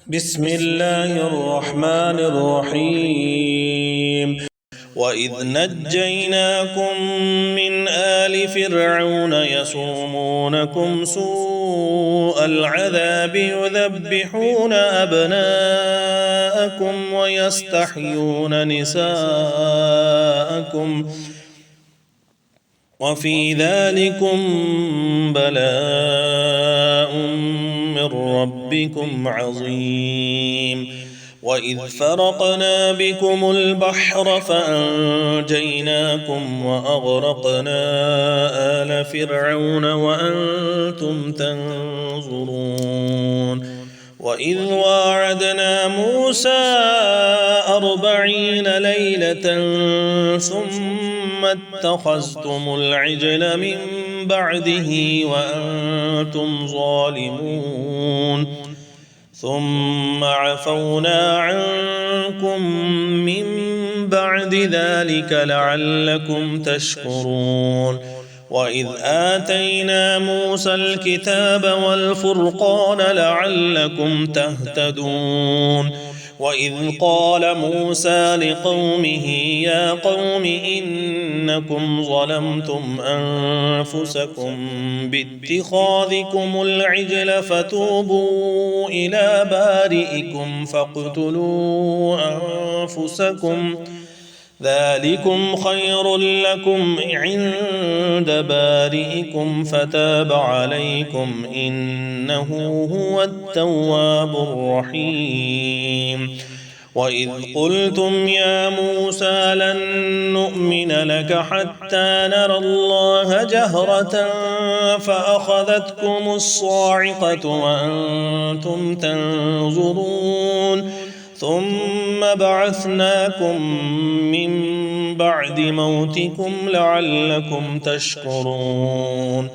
بسم الله الرحمن الرحيم. وإذ نجيناكم من آل فرعون يسومونكم سوء العذاب يذبحون أبناءكم ويستحيون نساءكم وفي ذلكم بلاء من ربكم عظيم. وإذ فرقنا بكم البحر فأنجيناكم وأغرقنا آل فرعون وأنتم تنظرون. وإذ واعدنا موسى 40 ليلة ثم اتخذتم العجل من بعده وأنتم ظالمون ثم عفونا عنكم من بعد ذلك لعلكم تشكرون. وإذ آتينا موسى الكتاب والفرقان لعلكم تهتدون. وإذ قال موسى لقومه يا قوم إنكم ظلمتم أنفسكم باتخاذكم العجل فتوبوا إلى بارئكم فاقتلوا أنفسكم ذلكم خير لكم عند بارئكم فتاب عليكم إنه هو التواب الرحيم. وإذ قلتم يا موسى لن نؤمن لك حتى نرى الله جهرة فأخذتكم الصاعقة وأنتم تنظرون ثم بعثناكم من بعد موتكم لعلكم تشكرون.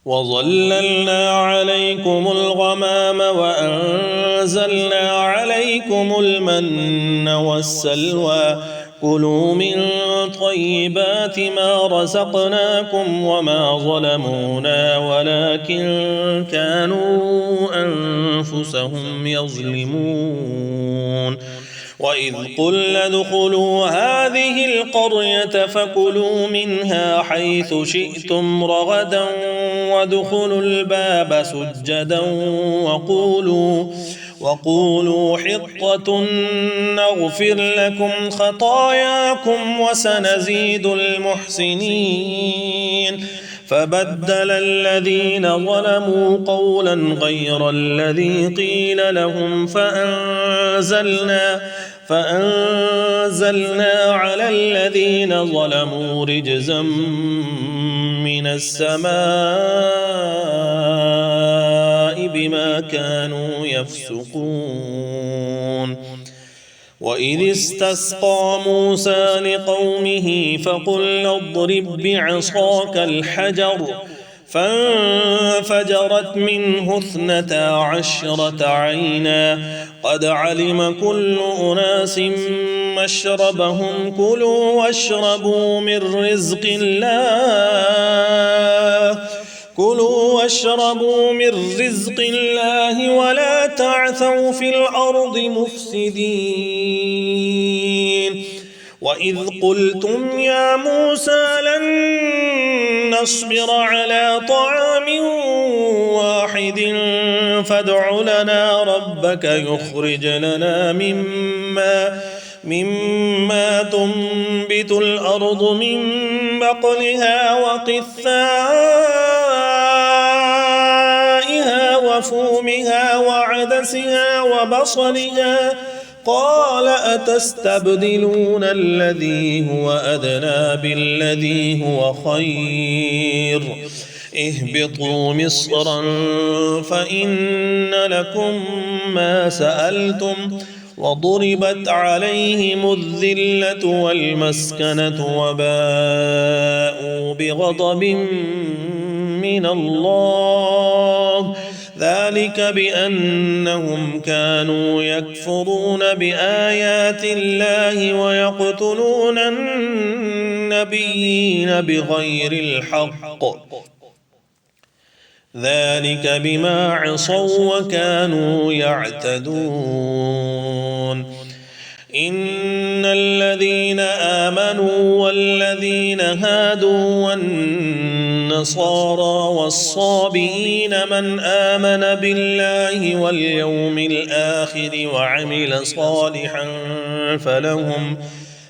وظللنا عليكم الغمام وأنزلنا عليكم المن والسلوى كلوا من طيبات ما رزقناكم وما ظلمونا ولكن كانوا أنفسهم يظلمون. وإذ قلنا ادخلوا هذه القرية فكلوا منها حيث شئتم رغدا وادخلوا الباب سجدا وقولوا حطة نغفر لكم خطاياكم وسنزيد المحسنين. فبدل الذين ظلموا قولا غير الذي قيل لهم فأنزلنا على الذين ظلموا رجزا من السماء بما كانوا يفسقون. وإذ استسقى موسى لقومه فقلنا اضرب بعصاك الحجر فانفجرت منه 12 عينا قد علم كل أناس مشربهم كلوا واشربوا من رزق الله ولا تعثوا في الأرض مفسدين. وإذ قلتم يا موسى لن نصبر على طعام واحد فادع لنا ربك يخرج لنا مما تنبت الأرض من بقلها وقثائها وفومها وعدسها وبصلها قال أتستبدلون الذي هو أدنى بالذي هو خير اهبطوا مصرا فإن لكم ما سألتم وضربت عليهم الذلة والمسكنة وباءوا بغضب من الله ذلك بأنهم كانوا يكفرون بآيات الله ويقتلون النبيين بغير الحق ذلك بما عصوا وكانوا يعتدون. إن الذين آمنوا والذين هادوا والنصارى والصابئين من آمن بالله واليوم الآخر وعمل صالحا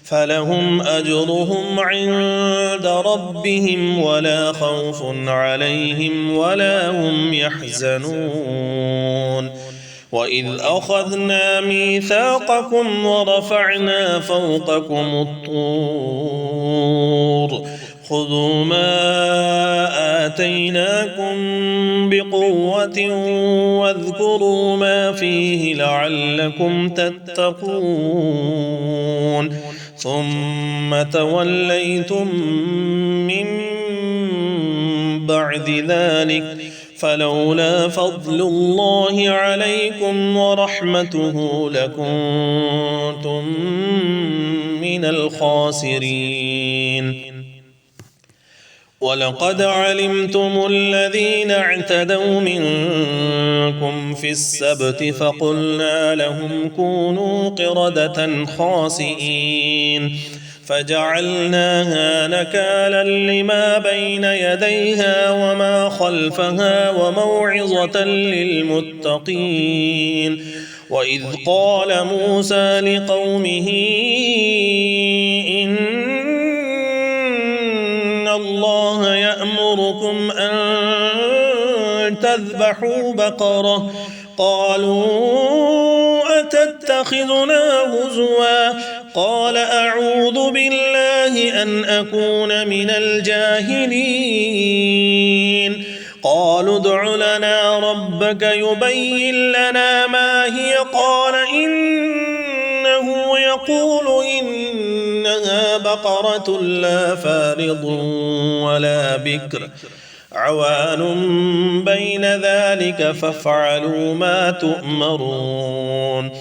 فلهم أجرهم عند ربهم ولا خوف عليهم ولا هم يحزنون. وإذ أخذنا ميثاقكم ورفعنا فوقكم الطور خذوا ما آتيناكم بقوة واذكروا ما فيه لعلكم تتقون ثم توليتم من بعد ذلك فلولا فضل الله عليكم ورحمته لكنتم من الخاسرين. ولقد علمتم الذين اعتدوا منكم في السبت فقلنا لهم كونوا قردة خاسئين فجعلناها نكالا لما بين يديها وما خلفها وموعظة للمتقين. وإذ قال موسى لقومه إن الله يأمركم أن تذبحوا بقرة قالوا أتتخذنا هزوا قال أعوذ بالله أن أكون من الجاهلين. قالوا ادع لنا ربك يبين لنا ما هي قال إنه يقول إنها بقرة لا فارض ولا بكر عوان بين ذلك فافعلوا ما تؤمرون.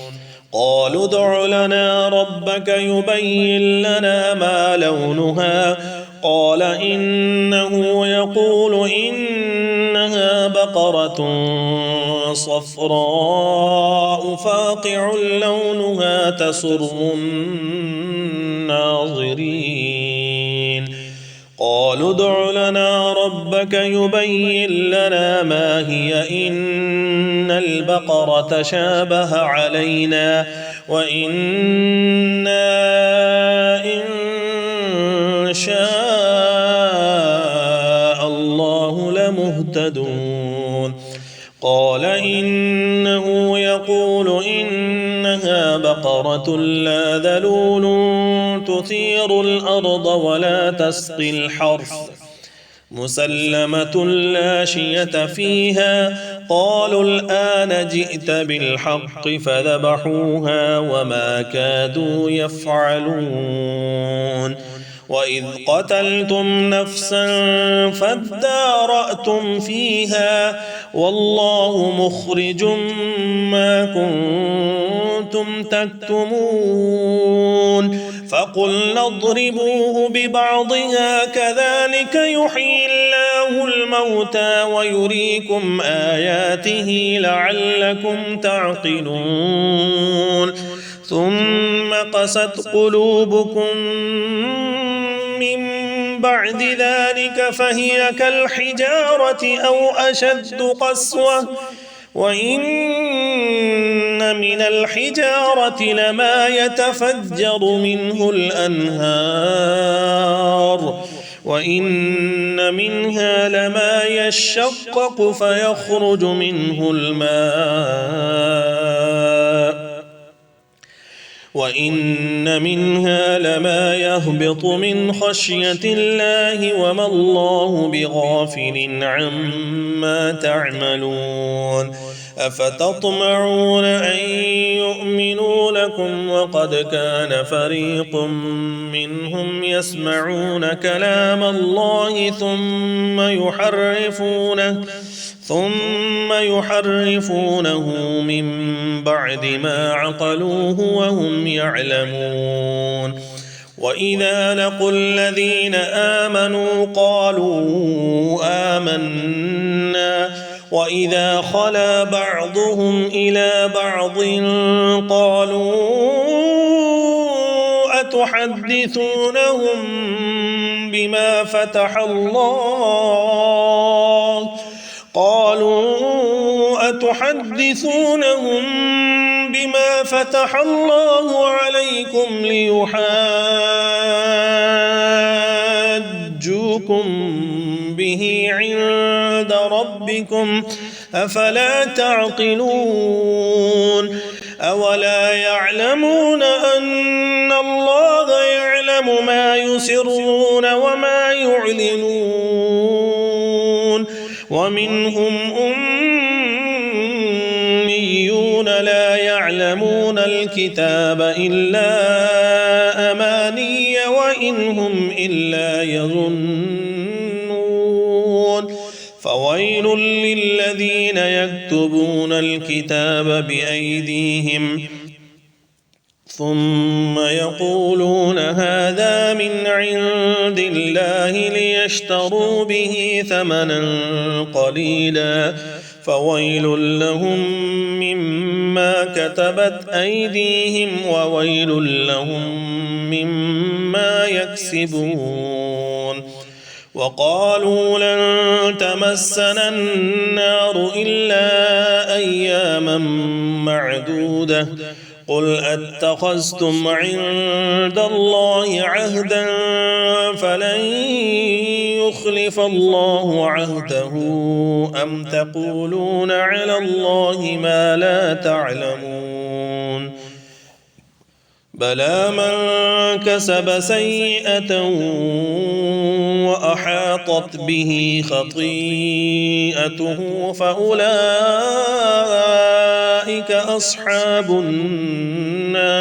قالوا ادع لنا ربك يبين لنا ما لونها قال إنه يقول إنها بقرة صفراء فاقع لونها تسر الناظرين. قالوا ادع لنا ربك يبين لنا ما هي إن البقرة شابه علينا وإنا إن شاء الله لمهتدون. قال إنه يقول إنها بقرة لا ذلول تثير الأرض ولا تسقي الحرث مسلمة لا شية فيها. قالوا الآن جئت بالحق فذبحوها وما كادوا يفعلون. وإذ قتلتم نفسا فادارأتم فيها والله مخرج ما كنتم تكتمون. فقلنا اضربوه ببعضها كذلك يحيي الله الموتى ويريكم آياته لعلكم تعقلون. ثم قست قلوبكم من بعد ذلك فهي كالحجارة أو أشد قسوة وإن من الحجارة لما يتفجر منه الأنهار وإن منها لما يشقق فيخرج منه الماء وإن منها لما يهبط من خشية الله وما الله بغافل عما تعملون. أفتطمعون أن يؤمنوا لكم وقد كان فريق منهم يسمعون كلام الله ثم يحرفونه من بعد ما عقلوه وهم يعلمون. وإذا لقوا الذين آمنوا قالوا آمنا وإذا خلا بعضهم إلى بعض قالوا أتحدثونهم بما فتح الله عليكم ليحاجوكم به عند ربكم أفلا تعقلون أولا يعلمون أن الله يعلم ما يسرون وما يعلنون ومنهم أميون لا يعلمون الكتاب إلا أماني وإن هم إلا يظنون فويل للذين يكتبون الكتاب بأيديهم ثم يقولون هذا من عند الله ليشتروا به ثمنا قليلا فويل لهم مما كتبت أيديهم وويل لهم مما يكسبون وقالوا لن تمسنا النار إلا أياما معدودة قل أتخذتم عند الله عهدا فلن يخلف الله عهده أم تقولون على الله ما لا تعلمون بلى من كسب سيئة وأحاطت به خطيئته فأولئك أصحاب النار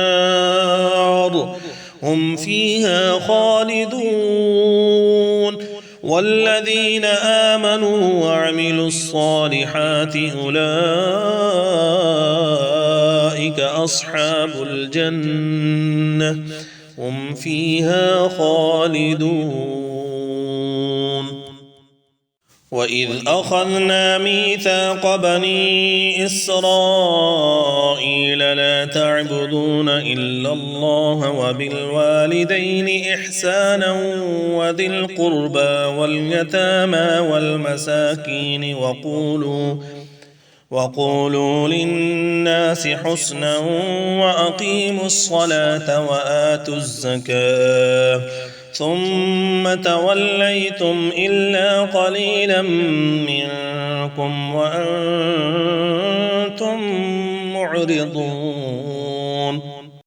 هم فيها خالدون والذين آمنوا وعملوا الصالحات أولئك أصحاب الجنة هم فيها خالدون وإذ أخذنا ميثاق بني إسرائيل لا تعبدون إلا الله وبالوالدين إحسانا وذي القربى واليتامى والمساكين وقولوا للناس حسنا وأقيموا الصلاة وآتوا الزكاة ثم توليتم إلا قليلا منكم وأنتم معرضون